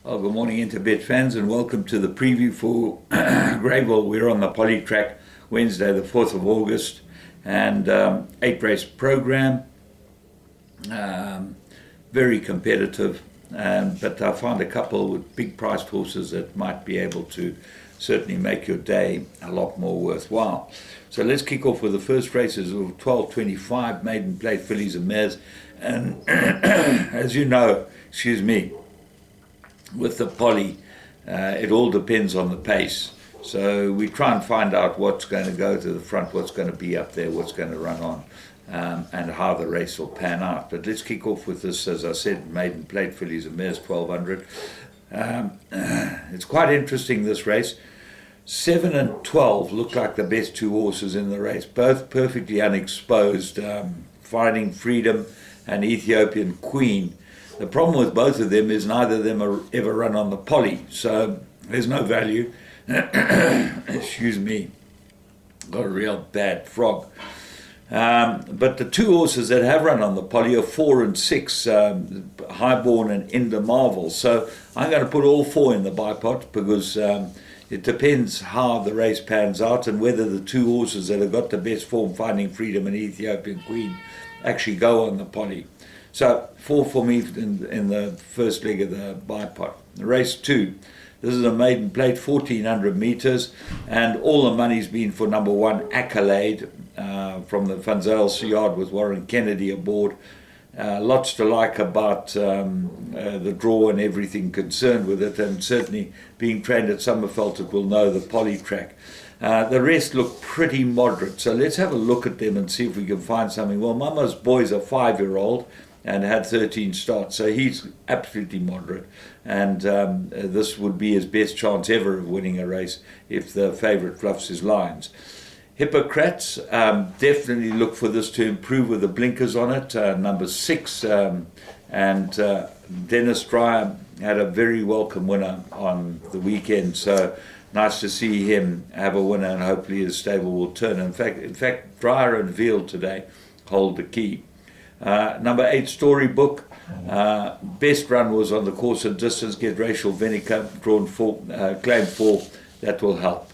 Well, good morning, Interbet fans, and welcome to the preview for Greyville. We're on the Poly track Wednesday, the 4th of August, and 8-race program. Very competitive, but I found a couple with big priced horses that might be able to certainly make your day a lot more worthwhile. So let's kick off with the first races of 12:25 maiden plate fillies and mares, and as you know, with the Poly, it all depends on the pace. So we try and find out what's going to go to the front, what's going to be up there, what's going to run on, and how the race will pan out. But let's kick off with this, as I said, maiden plate fillies and mares 1200. It's quite interesting, this race. 7 and 12 look like the best two horses in the race, both perfectly unexposed. Finding Freedom and Ethiopian Queen. The problem with both of them is neither of them are ever run on the Poly, so there's no value. Excuse me, got a real bad frog. But the two horses that have run on the Poly are 4 and 6, Highborn and Ender Marvel. So I'm going to put all four in the bipot because it depends how the race pans out and whether the two horses that have got the best form, Finding Freedom and Ethiopian Queen, actually go on the Poly. So 4 for me in the first leg of the bipot. Race 2. This is a maiden plate, 1400 meters, and all the money's been for number 1, Accolade, from the Van Zales yard with Warren Kennedy aboard. Lots to like about the draw and everything concerned with it, and certainly being trained at Summerfelt, it will know the Poly track. The rest look pretty moderate, so let's have a look at them and see if we can find something. Well, Mama's Boy's a 5-year-old and had 13 starts, so he's absolutely moderate, and this would be his best chance ever of winning a race if the favourite fluffs his lines. Hippocrates, definitely look for this to improve with the blinkers on it. Number 6, and Dennis Dreyer had a very welcome winner on the weekend, so nice to see him have a winner, and hopefully his stable will turn. In fact, Dreyer and Veal today hold the key. Number 8, Storybook. Best run was on the course and distance. Get Rachel Vinica drawn for, claim 4. That will help.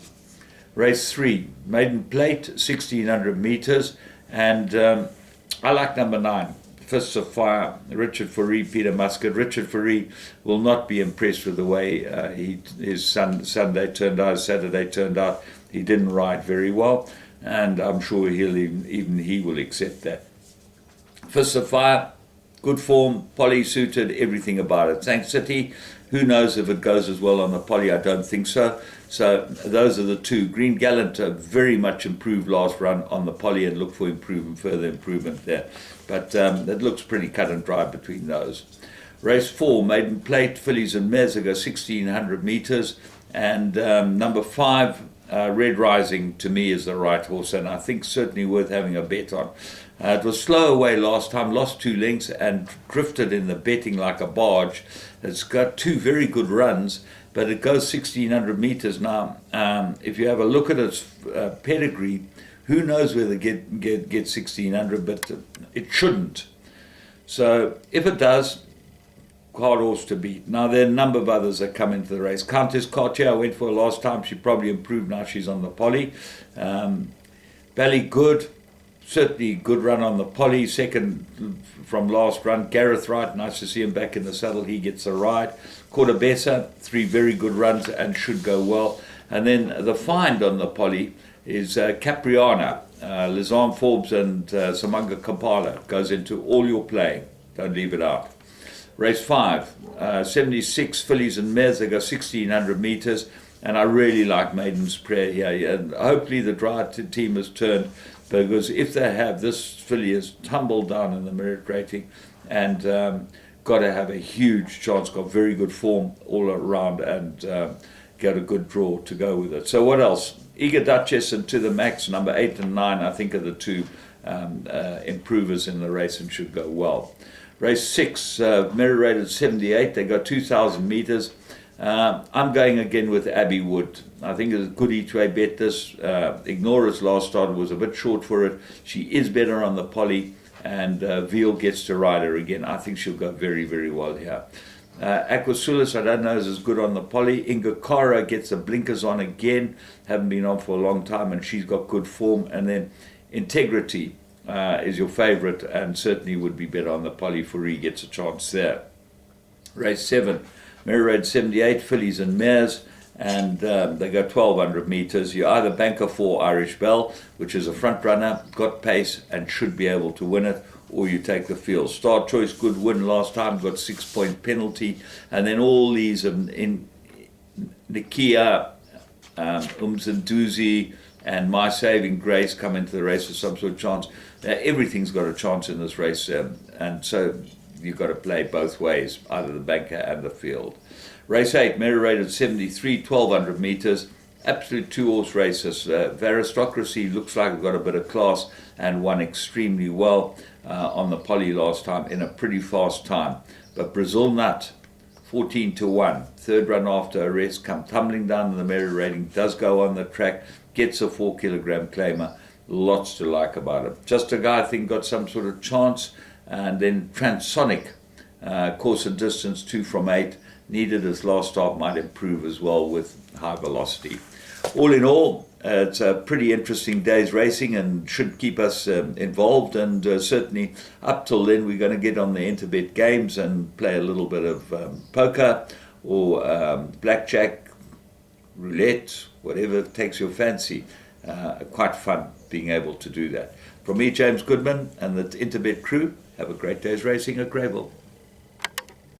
Race 3, maiden plate, 1600 meters, and I like number 9, Fists of Fire, Richard Fourie, Peter Muscat. Richard Fourie will not be impressed with the way his Saturday turned out. He didn't ride very well, and I'm sure even he will accept that. Fists of Fire, good form, Poly suited, everything about it. Tank City, who knows if it goes as well on the Poly? I don't think so. So those are the two. Green Gallant, very much improved last run on the Poly, and look for further improvement there. But it looks pretty cut and dry between those. Race 4, maiden plate, fillies and mares, go 1600 meters, and number 5, Red Rising, to me is the right horse, and I think certainly worth having a bet on. It was slow away last time, lost 2 lengths and drifted in the betting like a barge. It's got 2 very good runs, but it goes 1600 meters now. If you have a look at its pedigree, who knows whether it get 1600, but it shouldn't. So if it does, hard horse to beat. Now there are a number of others that come into the race. Countess Cartier, I went for her last time. She probably improved now she's on the Poly. Ballygood, certainly good run on the Poly, second from last run. Gareth Wright, nice to see him back in the saddle. He gets a ride. Cordobesa, 3 very good runs and should go well. And then the find on the Poly is Capriana. Lizanne Forbes and Samanga Kampala goes into all your playing. Don't leave it out. Race 5, 76 fillies and mares. They go 1600 meters, and I really like Maiden's Prayer here. And hopefully the dry team has turned, because if they have, this filly has tumbled down in the merit rating, and got to have a huge chance. Got very good form all around, and got a good draw to go with it. So what else? Eager Duchess and To the Max, number 8 and 9, I think are the two improvers in the race and should go well. Race 6, merit rated 78. They got 2,000 meters. I'm going again with Abbey Wood. I think it's a good each-way bet this. Ignora's last start was a bit short for it. She is better on the Poly, and Veal gets to ride her again. I think she'll go very, very well here. Aquasulis, I don't know, is as good on the poly. Ingakara gets the blinkers on again. Haven't been on for a long time, and she's got good form. And then Integrity is your favourite, and certainly would be better on the poly. Fourie gets a chance there. Race 7, Mary Road 78, fillies and mares. And they go 1,200 metres. You either bank her for Irish Bell, which is a front runner, got pace and should be able to win it, or you take the field. Star Choice, good win last time, got 6-point penalty. And then all these in Nikia, Umzanduzi, and My Saving Grace come into the race with some sort of chance. Everything's got a chance in this race, and so you've got to play both ways, either the banker and the field. Race 8, Mary rated 73, 1,200 metres. Absolute two-horse races. Varistocracy looks like we've got a bit of class and won extremely well on the poly last time in a pretty fast time. But Brazil Nut, 14-1. Third run after a rest, come tumbling down in the Mary rating, does go on the track, gets a 4-kilogram claimer. Lots to like about it. Just a guy I think got some sort of chance. And then Transonic, course and distance 2 from 8. Needed as last start, might improve as well with high velocity. All in all, it's a pretty interesting day's racing and should keep us involved, and certainly up till then we're going to get on the Interbet games and play a little bit of poker or blackjack, roulette, whatever takes your fancy. Quite fun being able to do that. From me, James Goodman, and the Interbet crew, have a great day's racing at Greyville.